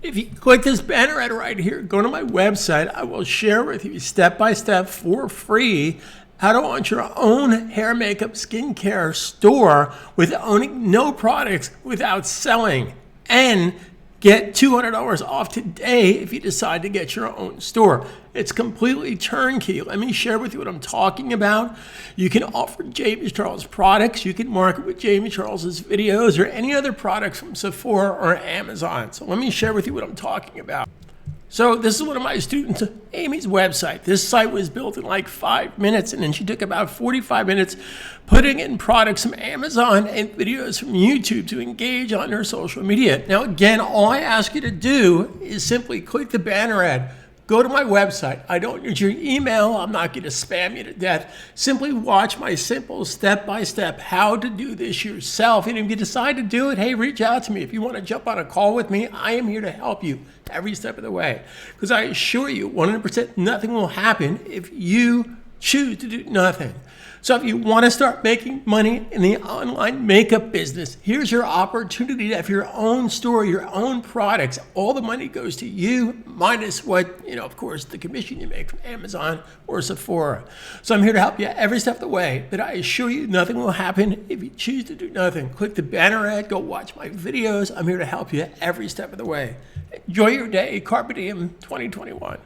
If you click this banner ad right here, go to my website. I will share with you step by step for free how to launch your own hair, makeup, skincare store with owning no products without selling, and get $200 off today if you decide to get your own store. It's completely turnkey. Let me share with you what I'm talking about. You can offer James Charles products. You can market with James Charles's videos or any other products from Sephora or Amazon. So let me share with you what I'm talking about. So this is one of my students, Amy's website. This site was built in like 5 minutes, and then she took about 45 minutes putting in products from Amazon and videos from YouTube to engage on her social media. Now, again, all I ask you to do is simply click the banner ad. Go to my website. I don't need your email. I'm not going to spam you to death. Simply watch my simple step-by-step how to do this yourself. And if you decide to do it, hey, reach out to me. If you want to jump on a call with me, I am here to help you every step of the way. Because I assure you, 100% nothing will happen if you choose to do nothing. So if you want to start making money in the online makeup business, here's your opportunity to have your own store, your own products. All the money goes to you, minus what, of course, the commission you make from Amazon or Sephora. So I'm here to help you every step of the way, but I assure you nothing will happen if you choose to do nothing. Click the banner ad, go watch my videos. I'm here to help you every step of the way. Enjoy your day. Carpe Diem 2021.